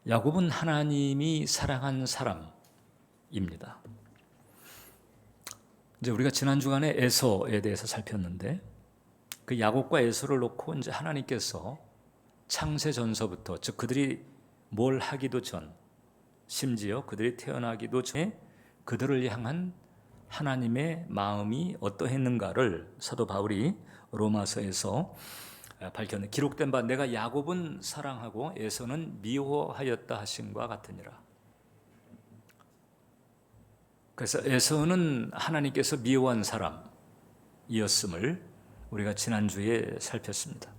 야곱은 하나님이 사랑한 사람입니다. 이제 우리가 지난 주간에 에서에 대해서 살폈는데 그 야곱과 에서를 놓고 이제 하나님께서 창세 전서부터, 즉 그들이 뭘 하기도 전, 심지어 그들이 태어나기도 전에 그들을 향한 하나님의 마음이 어떠했는가를 사도 바울이 로마서에서 밝혔는, 기록된 바 내가 야곱은 사랑하고 에서는 미워하였다 하신과 같으니라. 그래서 에서는 하나님께서 미워한 사람이었음을 우리가 지난주에 살폈습니다.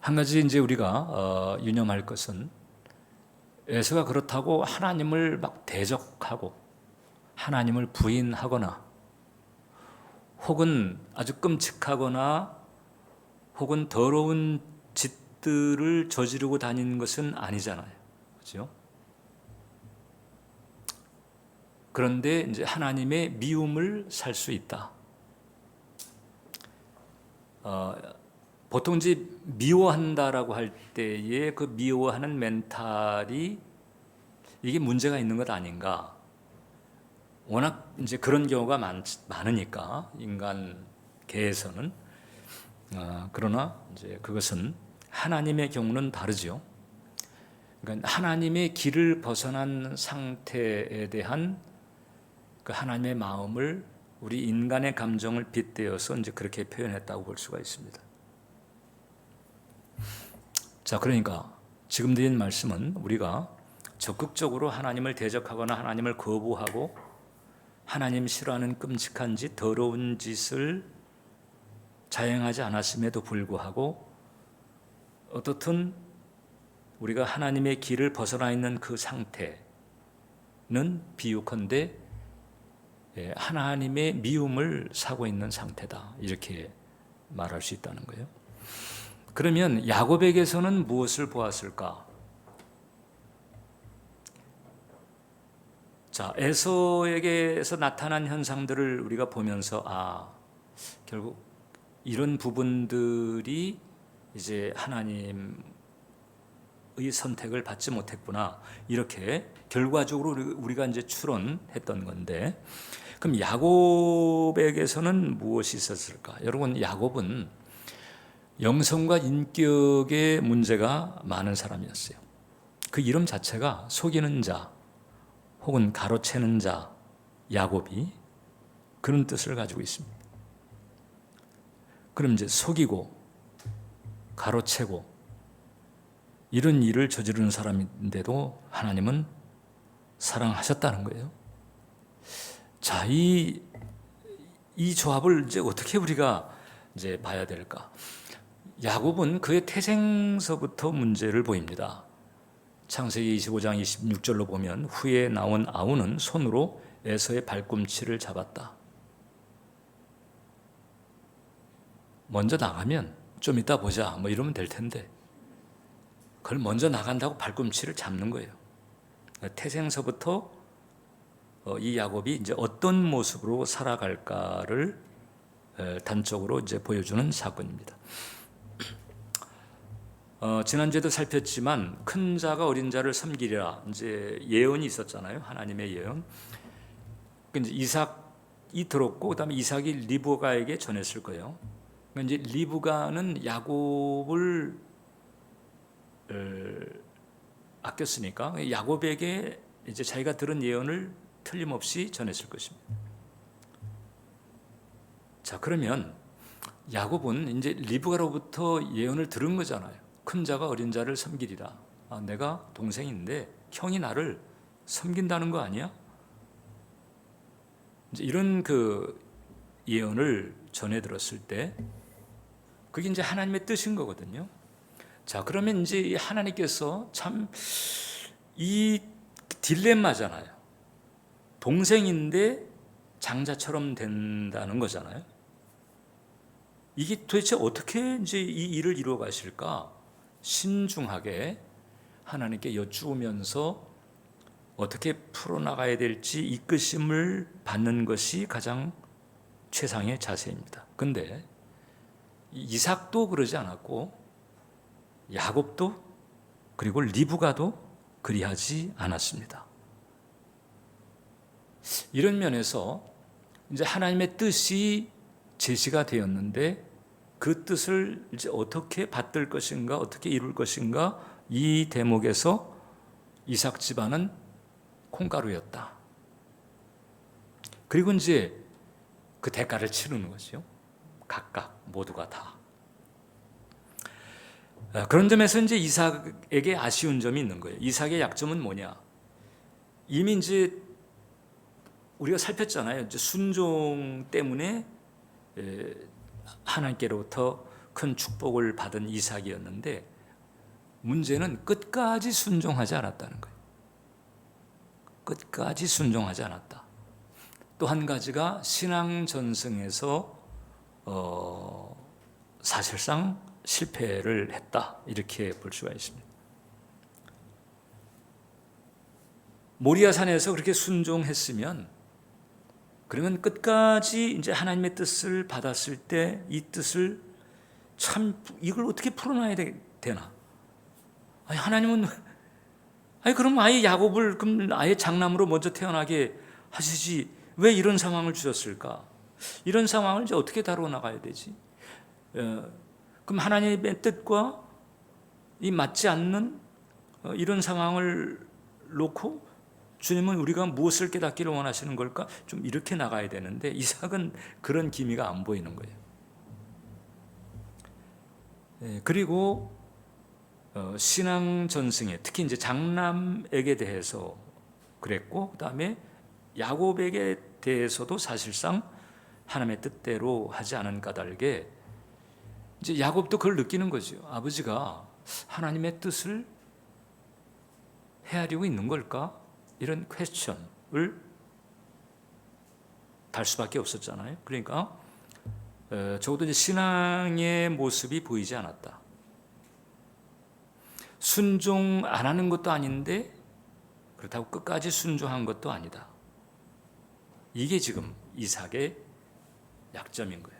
한 가지 이제 우리가 유념할 것은, 에서가 그렇다고 하나님을 막 대적하고 하나님을 부인하거나 혹은 아주 끔찍하거나 혹은 더러운 짓들을 저지르고 다니는 것은 아니잖아요. 그렇죠? 그런데 이제 하나님의 미움을 살 수 있다. 보통 이제 미워한다라고 할 때에 그 미워하는 멘탈이 이게 문제가 있는 것 아닌가? 워낙 이제 그런 경우가 많으니까 인간계에서는. 그러나 이제 그것은 하나님의 경우는 다르죠. 그러니까 하나님의 길을 벗어난 상태에 대한 그 하나님의 마음을 우리 인간의 감정을 빗대어서 이제 그렇게 표현했다고 볼 수가 있습니다. 자, 그러니까 지금 드린 말씀은 우리가 적극적으로 하나님을 대적하거나 하나님을 거부하고 하나님 싫어하는 끔찍한 짓, 더러운 짓을 자행하지 않았음에도 불구하고 어떻든 우리가 하나님의 길을 벗어나 있는 그 상태는 비유컨대 하나님의 미움을 사고 있는 상태다, 이렇게 말할 수 있다는 거예요. 그러면 야곱에게서는 무엇을 보았을까? 자, 에서에게서 나타난 현상들을 우리가 보면서 결국 이런 부분들이 이제 하나님의 선택을 받지 못했구나, 이렇게 결과적으로 우리가 이제 추론했던 건데, 그럼 야곱에게서는 무엇이 있었을까? 여러분, 야곱은 영성과 인격의 문제가 많은 사람이었어요. 그 이름 자체가 속이는 자 혹은 가로채는 자, 야곱이 그런 뜻을 가지고 있습니다. 그럼 이제 속이고 가로채고 이런 일을 저지르는 사람인데도 하나님은 사랑하셨다는 거예요. 자, 이 조합을 이제 어떻게 우리가 이제 봐야 될까? 야곱은 그의 태생서부터 문제를 보입니다. 창세기 25장 26절로 보면 후에 나온 아우는 손으로 에서의 발꿈치를 잡았다. 먼저 나가면 좀 이따 보자 뭐 이러면 될 텐데, 그걸 먼저 나간다고 발꿈치를 잡는 거예요. 태생서부터 이 야곱이 이제 어떤 모습으로 살아갈까를 단적으로 이제 보여주는 사건입니다. 지난주에도 살폈지만 큰 자가 어린 자를 섬기리라, 이제 예언이 있었잖아요. 하나님의 예언. 이제 이삭이 들었고 그다음에 이삭이 리브가에게 전했을 거예요. 그러니까 이제 리브가는 야곱을 아꼈으니까 야곱에게 이제 자기가 들은 예언을 틀림없이 전했을 것입니다. 자, 그러면 야곱은 이제 리브가로부터 예언을 들은 거잖아요. 큰 자가 어린 자를 섬기리라. 내가 동생인데 형이 나를 섬긴다는 거 아니야? 이제 이런 그 예언을 전해 들었을 때 그게 이제 하나님의 뜻인 거거든요. 자, 그러면 이제 하나님께서 참 이 딜레마잖아요. 동생인데 장자처럼 된다는 거잖아요. 이게 도대체 어떻게 이제 이 일을 이루어 가실까? 신중하게 하나님께 여쭈면서 어떻게 풀어나가야 될지 이끄심을 받는 것이 가장 최상의 자세입니다. 근데 이삭도 그러지 않았고 야곱도 그리고 리브가도 그리하지 않았습니다. 이런 면에서 이제 하나님의 뜻이 제시가 되었는데 그 뜻을 이제 어떻게 받들 것인가, 어떻게 이룰 것인가, 이 대목에서 이삭 집안은 콩가루였다. 그리고 이제 그 대가를 치르는 거죠. 각각 모두가 다. 그런 점에서 이제 이삭에게 아쉬운 점이 있는 거예요. 이삭의 약점은 뭐냐? 이미 이제 우리가 살폈잖아요. 이제 순종 때문에 하나님께로부터 큰 축복을 받은 이삭이었는데 문제는 끝까지 순종하지 않았다는 거예요. 끝까지 순종하지 않았다. 또 한 가지가 신앙 전승에서 사실상 실패를 했다, 이렇게 볼 수가 있습니다. 모리아산에서 그렇게 순종했으면 그러면 끝까지 이제 하나님의 뜻을 받았을 때 이 뜻을 참 이걸 어떻게 풀어놔야 되나? 아니 하나님은 그럼 아예 야곱을 그럼 아예 장남으로 먼저 태어나게 하시지 왜 이런 상황을 주셨을까? 이런 상황을 이제 어떻게 다루어 나가야 되지? 그럼 하나님의 뜻과 이 맞지 않는 이런 상황을 놓고 주님은 우리가 무엇을 깨닫기를 원하시는 걸까? 좀 이렇게 나가야 되는데 이삭은 그런 기미가 안 보이는 거예요. 그리고 신앙 전승에 특히 이제 장남에게 대해서 그랬고 그다음에 야곱에게 대해서도 사실상 하나님의 뜻대로 하지 않은 까닭에 이제 야곱도 그걸 느끼는 거죠. 아버지가 하나님의 뜻을 헤아리고 있는 걸까? 이런 퀘스천을 달 수밖에 없었잖아요. 그러니까 적어도 이제 신앙의 모습이 보이지 않았다. 순종 안 하는 것도 아닌데 그렇다고 끝까지 순종한 것도 아니다. 이게 지금 이삭의 약점인 거예요.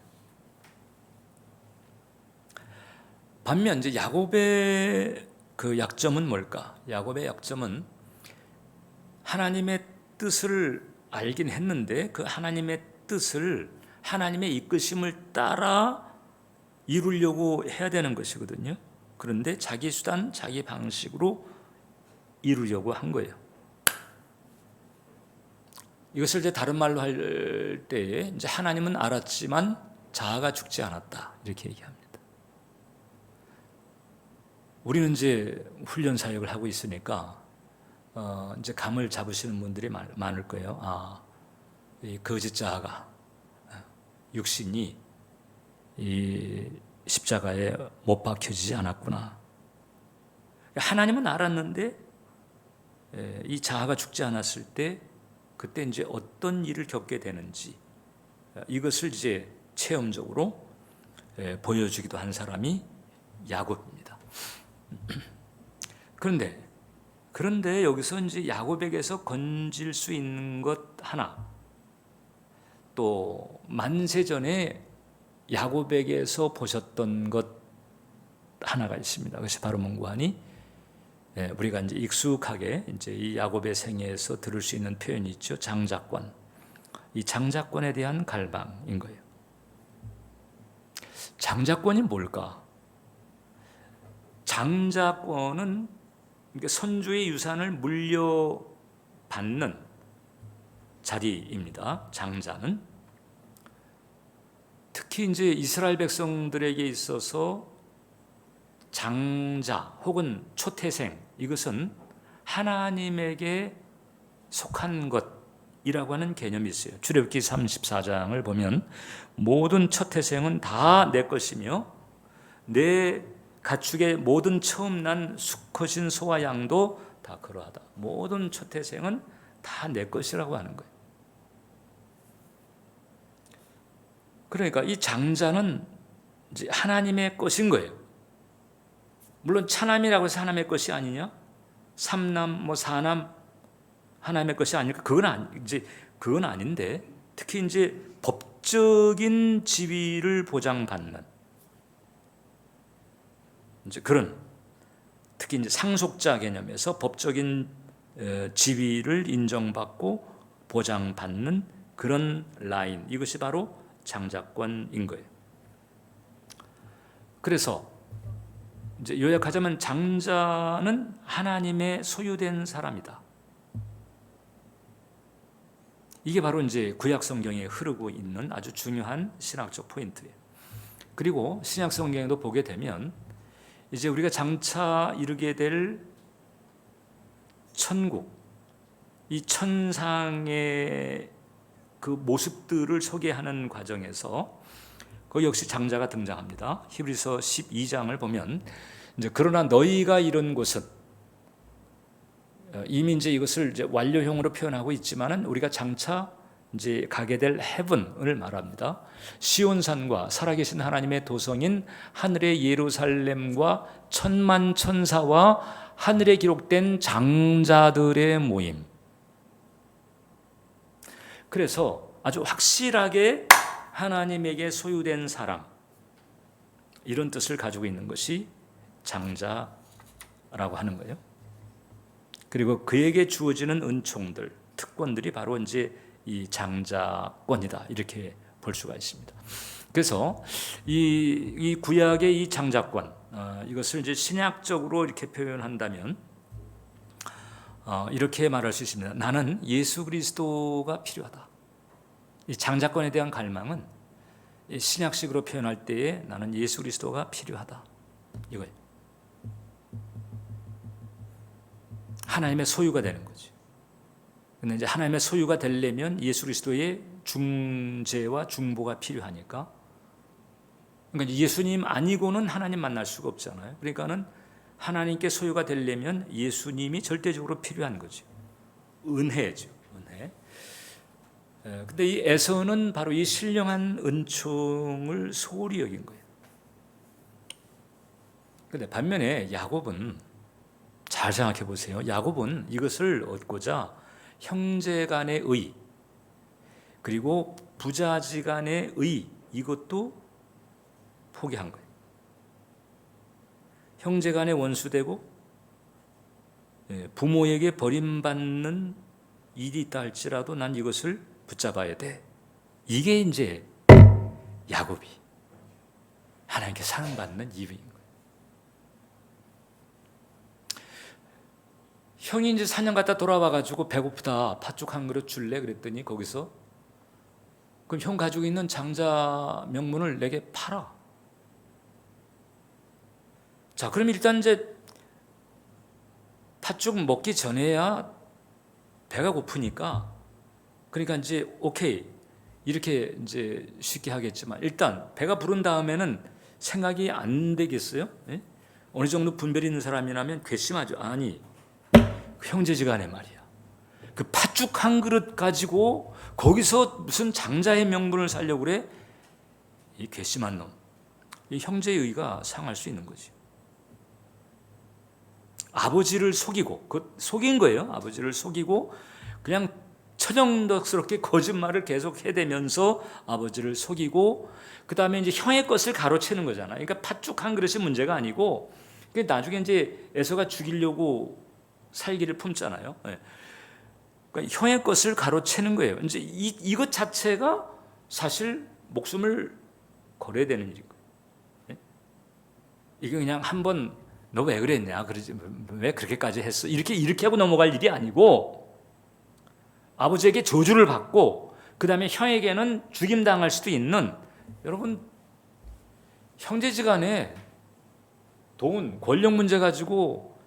반면 이제 야곱의 그 약점은 뭘까? 야곱의 약점은 하나님의 뜻을 알긴 했는데 그 하나님의 뜻을 하나님의 이끄심을 따라 이루려고 해야 되는 것이거든요. 그런데 자기 수단, 자기 방식으로 이루려고 한 거예요. 이것을 이제 다른 말로 할 때에 이제 하나님은 알았지만 자아가 죽지 않았다, 이렇게 얘기합니다. 우리는 이제 훈련 사역을 하고 있으니까 이제 감을 잡으시는 분들이 많을 거예요. 이 거짓 자아가 육신이 이 십자가에 못 박혀지지 않았구나. 하나님은 알았는데 이 자아가 죽지 않았을 때 그때 이제 어떤 일을 겪게 되는지 이것을 이제 체험적으로 보여주기도 한 사람이 야곱입니다. 그런데 여기서 이제 야곱에게서 건질 수 있는 것 하나, 또 만세 전에 야곱에게서 보셨던 것 하나가 있습니다. 그것이 바로 뭔고하니 우리가 이제 익숙하게 이제 이 야곱의 생애에서 들을 수 있는 표현이 있죠. 장자권. 이 장자권에 대한 갈망인 거예요. 장자권이 뭘까? 장자권은 선조의 유산을 물려받는 자리입니다. 장자는 특히 이제 이스라엘 백성들에게 있어서 장자 혹은 초태생, 이것은 하나님에게 속한 것이라고 하는 개념이 있어요. 출애굽기 34장을 보면 모든 초태생은 다 내 것이며 내 가축의 모든 처음 난 수컷인 소와 양도 다 그러하다. 모든 초태생은 다 내 것이라고 하는 거예요. 그러니까 이 장자는 이제 하나님의 것인 거예요. 물론 차남이라고 해서 하나님의 것이 아니냐? 삼남, 사남 하나님의 것이 아닐까? 그건 아닌데, 특히 이제 법적인 지위를 보장받는 이제 그런 특히 이제 상속자 개념에서 법적인 지위를 인정받고 보장받는 그런 라인, 이것이 바로 장자권인 거예요. 그래서 이제 요약하자면 장자는 하나님의 소유된 사람이다. 이게 바로 이제 구약 성경에 흐르고 있는 아주 중요한 신학적 포인트예요. 그리고 신약 성경에도 보게 되면 이제 우리가 장차 이르게 될 천국, 이 천상의 그 모습들을 소개하는 과정에서 그 역시 장자가 등장합니다. 히브리서 12장을 보면 이제 그러나 너희가 이런 곳은, 이미 이제 이것을 이제 완료형으로 표현하고 있지만은 우리가 장차 이제 가게 될 헤븐을 말합니다. 시온산과 살아계신 하나님의 도성인 하늘의 예루살렘과 천만 천사와 하늘에 기록된 장자들의 모임. 그래서 아주 확실하게 하나님에게 소유된 사람, 이런 뜻을 가지고 있는 것이 장자라고 하는 거예요. 그리고 그에게 주어지는 은총들, 특권들이 바로 이제 이 장자권이다, 이렇게 볼 수가 있습니다. 그래서 이 구약의 이 장자권, 이것을 이제 신약적으로 이렇게 표현한다면 이렇게 말할 수 있습니다. 나는 예수 그리스도가 필요하다. 이 장자권에 대한 갈망은 신약식으로 표현할 때에 나는 예수 그리스도가 필요하다, 이거예요. 하나님의 소유가 되는 거죠. 근데 이제 하나님의 소유가 되려면 예수 그리스도의 중재와 중보가 필요하니까, 그러니까 예수님 아니고는 하나님 만날 수가 없잖아요. 그러니까는 하나님께 소유가 되려면 예수님이 절대적으로 필요한 거죠. 은혜죠, 은혜. 근데 이 에서는 바로 이 신령한 은총을 소홀히 여긴 거예요. 근데 반면에 야곱은, 잘 생각해 보세요. 야곱은 이것을 얻고자 형제간의 의, 그리고 부자지간의 의, 이것도 포기한 거예요. 형제간의 원수되고 부모에게 버림받는 일이 있다 할지라도 난 이것을 붙잡아야 돼. 이게 이제 야곱이 하나님께 사랑받는 이유인 거예요. 형이 이제 사냥 갔다 돌아와가지고 배고프다, 팥죽 한 그릇 줄래? 그랬더니 거기서 그럼 형 가지고 있는 장자 명분을 내게 팔아. 자, 그럼 일단 이제 팥죽 먹기 전에야 배가 고프니까, 그러니까 이제 오케이, 이렇게 이제 쉽게 하겠지만 일단 배가 부른 다음에는 생각이 안 되겠어요? 예? 어느 정도 분별이 있는 사람이라면 괘씸하죠. 아니, 형제지간에 말이야, 그 팥죽 한 그릇 가지고 거기서 무슨 장자의 명분을 살려고 그래? 이 괘씸한 놈. 이 형제의 의가 상할 수 있는 거지. 아버지를 속이고, 속인 거예요. 아버지를 속이고 그냥 천연덕스럽게 거짓말을 계속 해대면서 아버지를 속이고, 그 다음에 이제 형의 것을 가로채는 거잖아요. 그러니까 팥죽 한 그릇이 문제가 아니고, 나중에 이제 에서가 죽이려고 살기를 품잖아요. 그러니까 형의 것을 가로채는 거예요. 이제 이것 자체가 사실 목숨을 걸어야 되는 일인 거예요. 이게 그냥 한번 너 왜 그랬냐, 그러지, 왜 그렇게까지 했어, 이렇게 하고 넘어갈 일이 아니고, 아버지에게 저주를 받고 그 다음에 형에게는 죽임당할 수도 있는, 여러분 형제지간에 돈, 권력 문제 가지고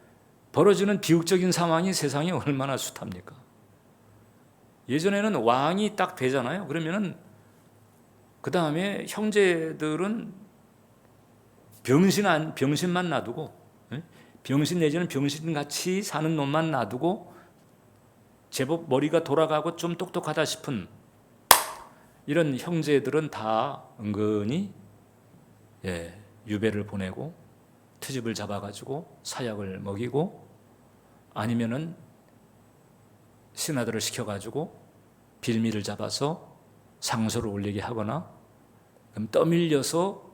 벌어지는 비극적인 상황이 세상에 얼마나 숱합니까? 예전에는 왕이 딱 되잖아요. 그러면은 그 다음에 형제들은 병신만 놔두고, 병신 내지는 병신같이 사는 놈만 놔두고, 제법 머리가 돌아가고 좀 똑똑하다 싶은 이런 형제들은 다 은근히 유배를 보내고 트집을 잡아가지고 사약을 먹이고, 아니면은 신하들을 시켜가지고 빌미를 잡아서 상소를 올리게 하거나, 그럼 떠밀려서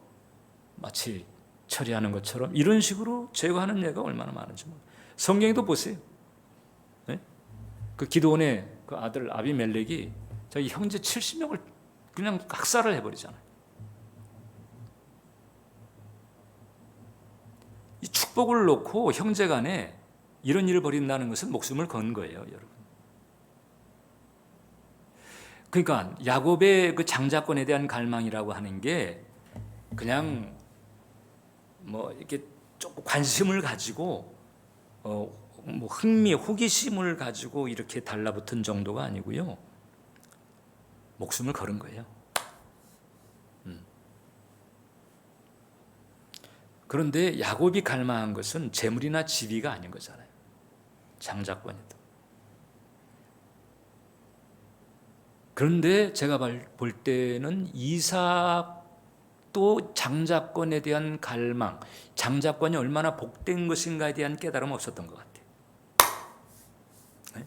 마치 처리하는 것처럼 이런 식으로 제거하는 예가 얼마나 많은지 몰라요. 성경에도 보세요. 네? 그 기드온의 그 아들 아비멜렉이 자기 형제 70명을 그냥 학살을 해버리잖아요. 이 축복을 놓고 형제간에 이런 일을 벌인다는 것은 목숨을 건 거예요, 여러분. 그러니까 야곱의 그 장자권에 대한 갈망이라고 하는 게 그냥 뭐 이렇게 조금 관심을 가지고 뭐 흥미, 호기심을 가지고 이렇게 달라붙은 정도가 아니고요. 목숨을 걸은 거예요. 그런데 야곱이 갈망한 것은 재물이나 지위가 아닌 거잖아요. 장자권이다. 그런데 제가 볼 때는 이삭도 장자권에 대한 갈망, 장자권이 얼마나 복된 것인가에 대한 깨달음 없었던 것 같아요. 네?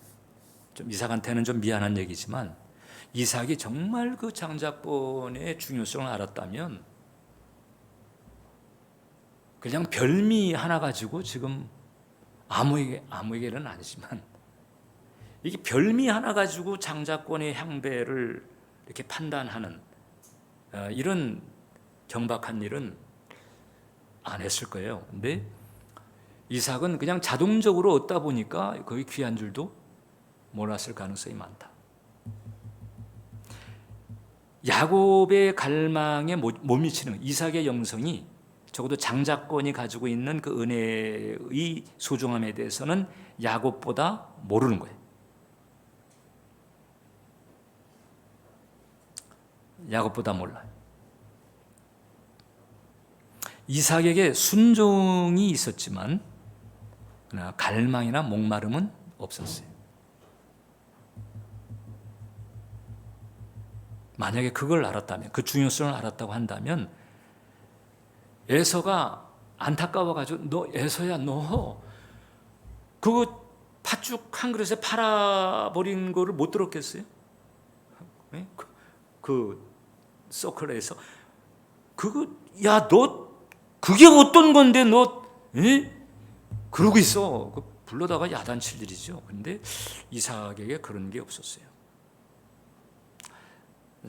좀 이삭한테는 좀 미안한 얘기지만 이삭이 정말 그 장자권의 중요성을 알았다면 그냥 별미 하나 가지고 지금 아무에게는 아니지만 이게 별미 하나 가지고 장자권의 향배를 이렇게 판단하는 이런 경박한 일은 안 했을 거예요. 근데 이삭은 그냥 자동적으로 얻다 보니까 거의 귀한 줄도 몰랐을 가능성이 많다. 야곱의 갈망에 못 미치는 이삭의 영성이 적어도 장자권이 가지고 있는 그 은혜의 소중함에 대해서는 야곱보다 모르는 거예요. 야곱보다 몰라요. 이삭에게 순종이 있었지만 갈망이나 목마름은 없었어요. 만약에 그걸 알았다면, 그 중요성을 알았다고 한다면 에서가 안타까워가지고 너 에서야 너 그거 팥죽 한 그릇에 팔아버린 거를 못 들었겠어요? 그 서클에서 그거 야 너 그게 어떤 건데 너 그러고 있어. 불러다가 야단칠 일이죠. 그런데 이삭에게 그런 게 없었어요.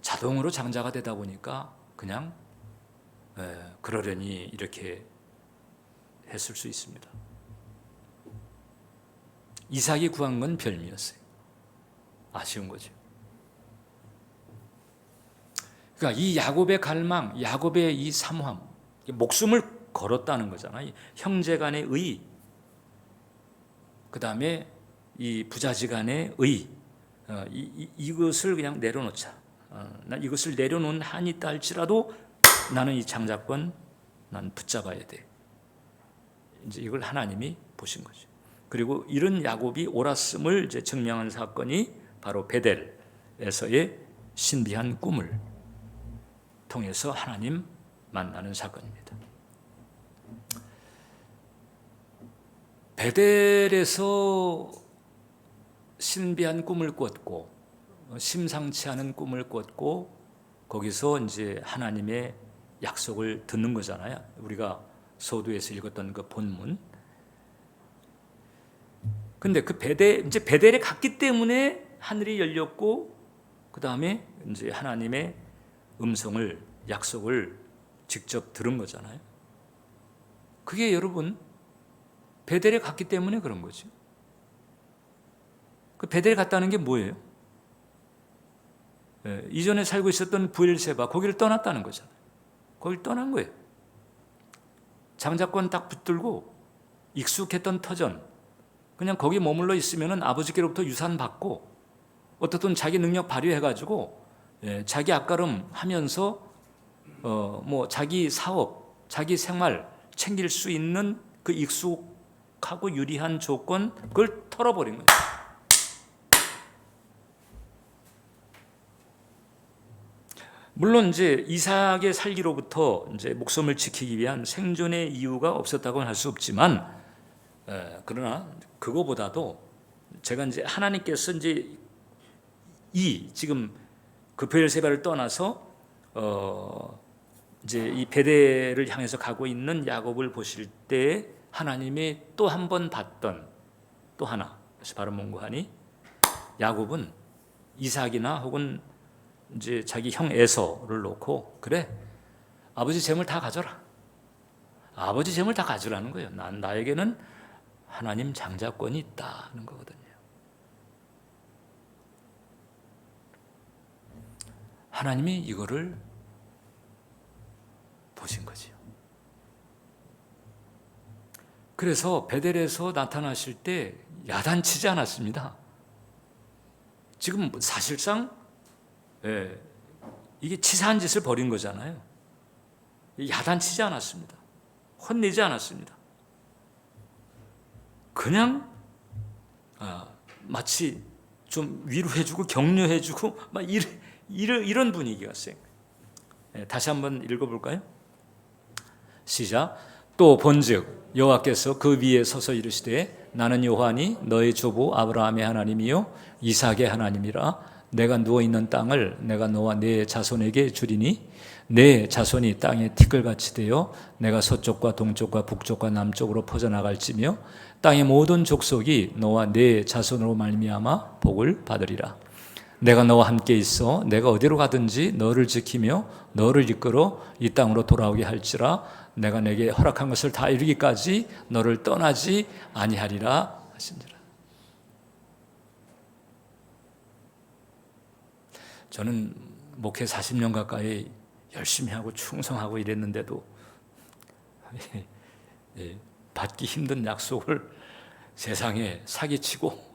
자동으로 장자가 되다 보니까 그냥 그러려니 이렇게 했을 수 있습니다. 이삭이 구한 건 별미였어요. 아쉬운 거죠. 그러니까 이 야곱의 갈망, 야곱의 이 사모함, 목숨을 걸었다는 거잖아요. 형제간의 의, 그 다음에 이 부자지간의 의, 이것을 그냥 내려놓자. 난 이것을 내려놓은 한이 있다 할지라도 나는 이 장자권 난 붙잡아야 돼. 이제 이걸 하나님이 보신 거죠. 그리고 이런 야곱이 옳았음을 이제 증명한 사건이 바로 베델에서의 신비한 꿈을 통해서 하나님 만나는 사건입니다. 베델에서 신비한 꿈을 꿨고 심상치 않은 꿈을 꿨고 거기서 이제 하나님의 약속을 듣는 거잖아요. 우리가 서두에서 읽었던 그 본문. 근데 그 이제 베델에 갔기 때문에 하늘이 열렸고 그 다음에 이제 하나님의 음성을 약속을 직접 들은 거잖아요. 그게 여러분 베델에 갔기 때문에 그런 거죠. 그 베델에 갔다는 게 뭐예요? 이전에 살고 있었던 부엘세바 거기를 떠났다는 거잖아요. 거기를 떠난 거예요. 장자권 딱 붙들고 익숙했던 터전 그냥 거기 머물러 있으면 아버지께로부터 유산 받고 어떻든 자기 능력 발휘해가지고 자기 앞가름 하면서 뭐 자기 사업, 자기 생활 챙길 수 있는 그 익숙하고 유리한 조건 그걸 털어버린 거예요. 물론 이제 이삭의 살기로부터 이제 목숨을 지키기 위한 생존의 이유가 없었다고는 할 수 없지만, 그러나 그거보다도 제가 이제 하나님께서 이제 지금 그 브엘세바를 떠나서 이제 이 베델을 향해서 가고 있는 야곱을 보실 때 하나님이 또 한 번 봤던 또 하나, 그래서 바로 뭔가 하니 야곱은 이삭이나 혹은 이제 자기 형 에서를 놓고 그래 아버지 재물 다 가져라. 아버지 재물 다 가져라는 거예요. 나에게는 하나님 장자권이 있다는 거거든요. 하나님이 이거를 보신 거지요. 그래서 베델에서 나타나실 때 야단치지 않았습니다. 지금 사실상 이게 치사한 짓을 벌인 거잖아요. 야단치지 않았습니다. 혼내지 않았습니다. 그냥 마치 좀 위로해주고 격려해주고 막 이런 분위기가 있어요. 다시 한번 읽어볼까요? 시작. 또 본즉 여호와께서 그 위에 서서 이르시되 나는 여호와니 너의 조부 아브라함의 하나님이요 이삭의 하나님이라. 내가 누워 있는 땅을 내가 너와 네 자손에게 주리니 내 자손이 땅에 티끌같이 되어 내가 서쪽과 동쪽과 북쪽과 남쪽으로 퍼져나갈지며 땅의 모든 족속이 너와 네 자손으로 말미암아 복을 받으리라. 내가 너와 함께 있어 내가 어디로 가든지 너를 지키며 너를 이끌어 이 땅으로 돌아오게 할지라. 내가 내게 허락한 것을 다 이루기까지 너를 떠나지 아니하리라 하신지라. 저는 목회 40년 가까이 열심히 하고 충성하고 이랬는데도 받기 힘든 약속을 세상에 사기치고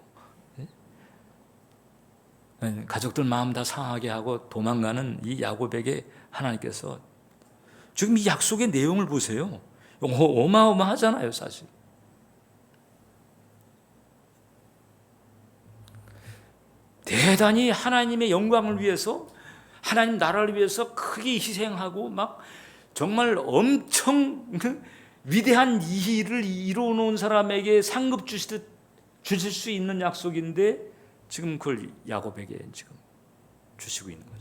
가족들 마음 다 상하게 하고 도망가는 이 야곱에게 하나님께서 지금 이 약속의 내용을 보세요. 어마어마하잖아요, 사실. 대단히 하나님의 영광을 위해서, 하나님 나라를 위해서 크게 희생하고 막 정말 엄청 위대한 일을 이루어놓은 사람에게 상급 주실 수 있는 약속인데 지금 그걸 야곱에게 지금 주시고 있는 거죠.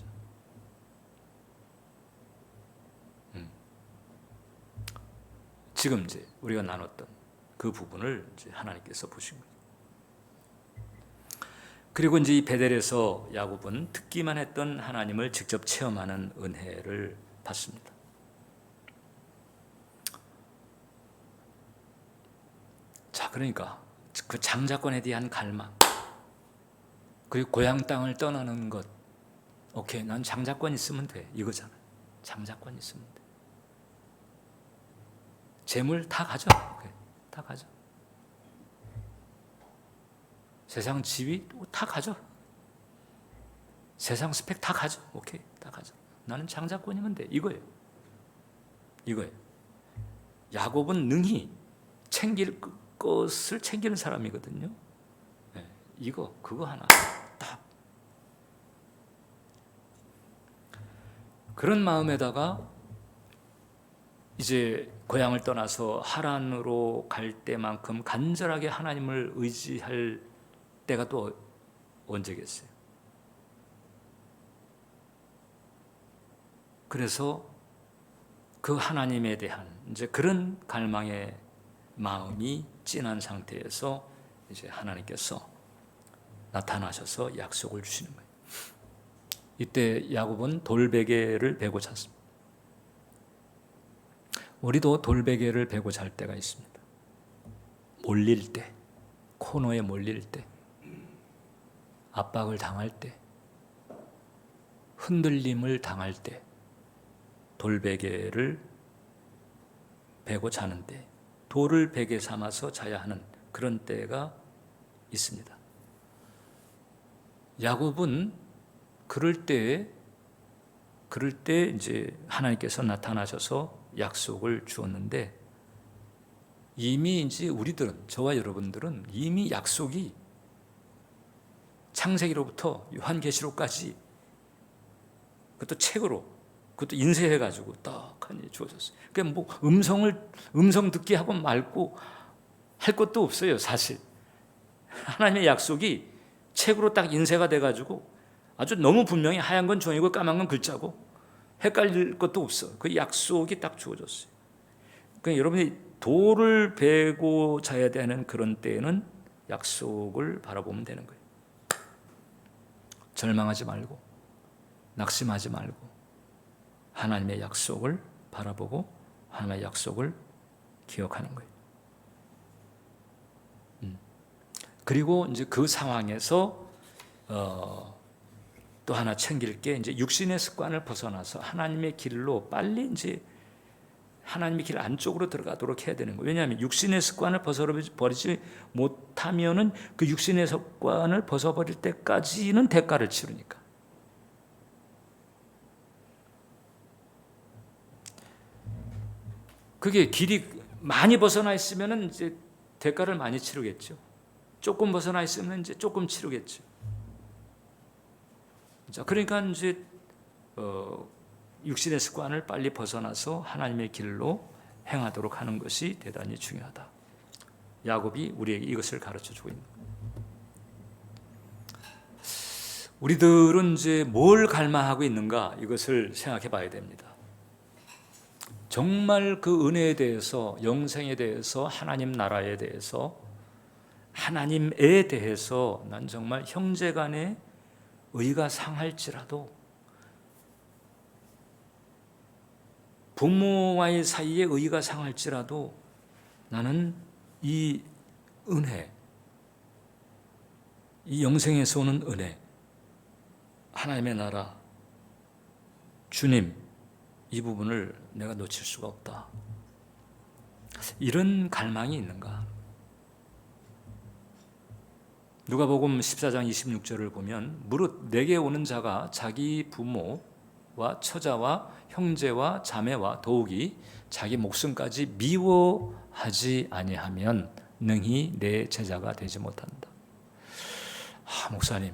지금 이제 우리가 나눴던 그 부분을 이제 하나님께서 보신 거죠. 그리고 이제 이 베델에서 야곱은 듣기만 했던 하나님을 직접 체험하는 은혜를 받습니다. 자, 그러니까 그 장자권에 대한 갈망, 그리고 고향 땅을 떠나는 것, 오케이, 난 장자권 있으면 돼, 이거잖아요. 장자권 있으면 돼. 재물 다 가져, 오케이, 다 가져. 세상 지위 다 가져. 세상 스펙 다 가져, 오케이, 다 가져. 나는 장자권이면 돼, 이거예요. 이거예요. 야곱은 능히 챙길 것을 챙기는 사람이거든요. 네, 이거 그거 하나 딱. 그런 마음에다가 이제 고향을 떠나서 하란으로 갈 때만큼 간절하게 하나님을 의지할 때가 또 언제겠어요? 그래서 그 하나님에 대한 이제 그런 갈망의 마음이 진한 상태에서 이제 하나님께서 나타나셔서 약속을 주시는 거예요. 이때 야곱은 돌베개를 베고 잤습니다. 우리도 돌베개를 베고 잘 때가 있습니다. 몰릴 때, 코너에 몰릴 때, 압박을 당할 때, 흔들림을 당할 때 돌베개를 베고 자는데 돌을 베개 삼아서 자야 하는 그런 때가 있습니다. 야곱은 그럴 때 이제 하나님께서 나타나셔서 약속을 주었는데 이미 이제 우리들은, 저와 여러분들은 이미 약속이 창세기로부터 요한계시록까지 그것도 책으로, 그것도 인쇄해가지고 떡하니 주어졌어요. 그러니까 뭐 음성 듣기 하고 말고 할 것도 없어요, 사실. 하나님의 약속이 책으로 딱 인쇄가 돼가지고 아주 너무 분명히 하얀 건 종이고 까만 건 글자고 헷갈릴 것도 없어. 그 약속이 딱 주어졌어요. 그러니까 여러분이 돌을 베고 자야 되는 그런 때에는 약속을 바라보면 되는 거예요. 절망하지 말고 낙심하지 말고 하나님의 약속을 바라보고 하나님의 약속을 기억하는 거예요. 그리고 이제 그 상황에서 또 하나 챙길 게 이제 육신의 습관을 벗어나서 하나님의 길로 빨리 이제 하나님의 길 안쪽으로 들어가도록 해야 되는 거예요. 왜냐하면 육신의 습관을 벗어버리지 못하면은 그 육신의 습관을 벗어버릴 때까지는 대가를 치르니까. 그게 길이 많이 벗어나 있으면은 이제 대가를 많이 치르겠죠. 조금 벗어나 있으면 이제 조금 치르겠죠. 자, 그러니까 이제 육신의 습관을 빨리 벗어나서 하나님의 길로 행하도록 하는 것이 대단히 중요하다. 야곱이 우리에게 이것을 가르쳐 주고 있는 거예요. 우리들은 이제 뭘 갈망하고 있는가 이것을 생각해 봐야 됩니다. 정말 그 은혜에 대해서, 영생에 대해서, 하나님 나라에 대해서, 하나님에 대해서 난 정말 형제간에 의가 상할지라도, 부모와의 사이에 의가 상할지라도 나는 이 은혜, 이 영생에서 오는 은혜, 하나님의 나라, 주님, 이 부분을 내가 놓칠 수가 없다. 이런 갈망이 있는가? 누가복음 14장 26절을 보면 무릇 내게 오는 자가 자기 부모와 처자와 형제와 자매와 더욱이 자기 목숨까지 미워하지 아니하면 능히 내 제자가 되지 못한다. 목사님,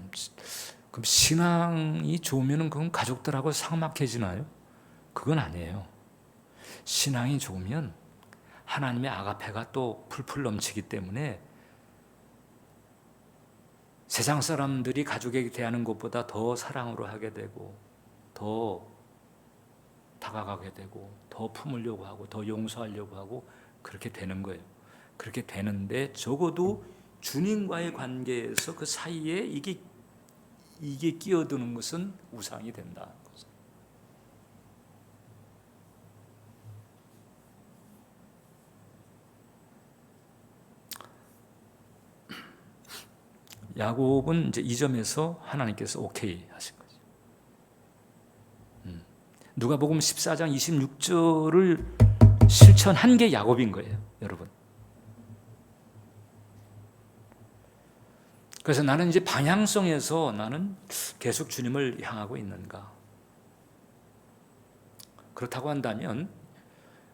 그럼 신앙이 좋으면 그건 가족들하고 삭막해지나요? 그건 아니에요. 신앙이 좋으면 하나님의 아가페가 또 풀풀 넘치기 때문에 세상 사람들이 가족에게 대하는 것보다 더 사랑으로 하게 되고, 더 다가가게 되고, 더 품으려고 하고, 더 용서하려고 하고, 그렇게 되는 거예요. 그렇게 되는데 적어도 주님과의 관계에서 그 사이에 이게 끼어드는 것은 우상이 된다. 야곱은 이제 이 점에서 하나님께서 오케이 하신 거죠. 누가복음 14장 26절을 실천한 게 야곱인 거예요, 여러분. 그래서 나는 이제 방향성에서 나는 계속 주님을 향하고 있는가? 그렇다고 한다면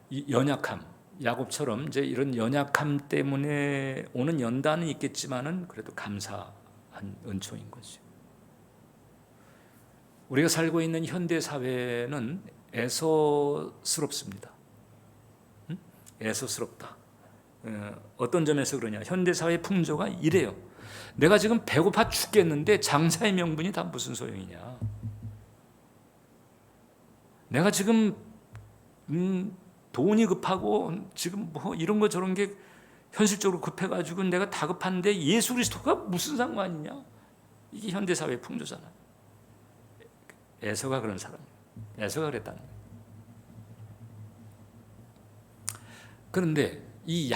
이 연약함, 야곱처럼 이제 이런 연약함 때문에 오는 연단은 있겠지만은 그래도 감사한 은총인 거죠. 우리가 살고 있는 현대 사회는 애서스럽습니다. 애서스럽다. 어떤 점에서 그러냐? 현대 사회 풍조가 이래요. 내가 지금 배고파 죽겠는데 장사의 명분이 다 무슨 소용이냐? 내가 지금 돈이 급하고 지금 뭐 이런 거 저런 게 현실적으로 급해가지고 내가 다급한데 예수 그리스도가 무슨 상관이냐? 이게 현대사회 풍조잖아. 에서가 그런 사람이에요. 에서가 그랬다는 거예요. 그런데 이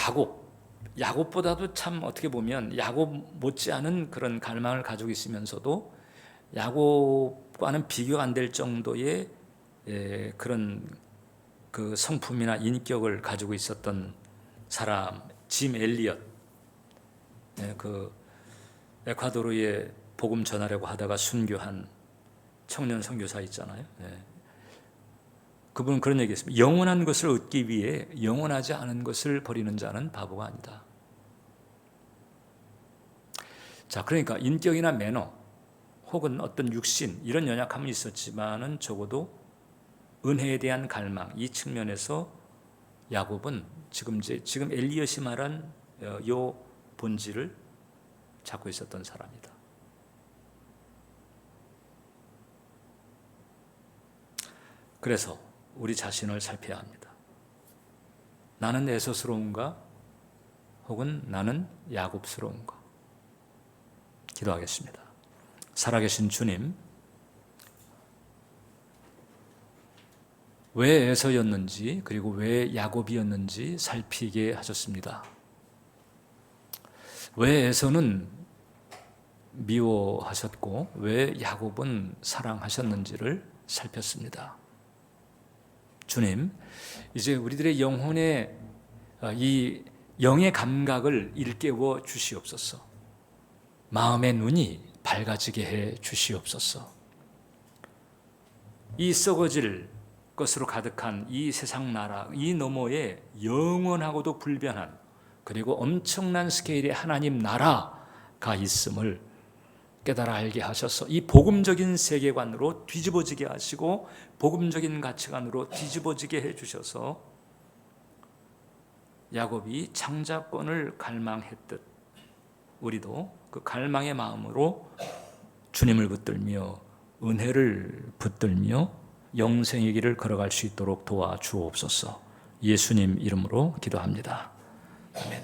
야곱보다도 참 어떻게 보면 야곱 못지않은 그런 갈망을 가지고 있으면서도 야곱과는 비교가 안 될 정도의 그런 그 성품이나 인격을 가지고 있었던 사람, 짐 엘리엇, 그 에콰도르에 복음 전하려고 하다가 순교한 청년 선교사 있잖아요. 그분은 그런 얘기했습니다. 영원한 것을 얻기 위해 영원하지 않은 것을 버리는 자는 바보가 아니다. 자, 그러니까 인격이나 매너 혹은 어떤 육신 이런 연약함은 있었지만은 적어도 은혜에 대한 갈망 이 측면에서 야곱은 지금 엘리엇이 말한 요 본질을 잡고 있었던 사람이다. 그래서 우리 자신을 살펴야 합니다. 나는 에서스러운가? 혹은 나는 야곱스러운가? 기도하겠습니다. 살아계신 주님, 왜 에서였는지 그리고 왜 야곱이었는지 살피게 하셨습니다. 왜 에서는 미워하셨고 왜 야곱은 사랑하셨는지를 살폈습니다. 주님, 이제 우리들의 영혼의 이 영의 감각을 일깨워 주시옵소서. 마음의 눈이 밝아지게 해 주시옵소서. 이 썩어질 것으로 가득한 이 세상 나라, 이 너머에 영원하고도 불변한 그리고 엄청난 스케일의 하나님 나라가 있음을 깨달아 알게 하셔서 이 복음적인 세계관으로 뒤집어지게 하시고 복음적인 가치관으로 뒤집어지게 해주셔서 야곱이 창자권을 갈망했듯 우리도 그 갈망의 마음으로 주님을 붙들며 은혜를 붙들며 영생의 길을 걸어갈 수 있도록 도와주옵소서. 예수님 이름으로 기도합니다. 아멘.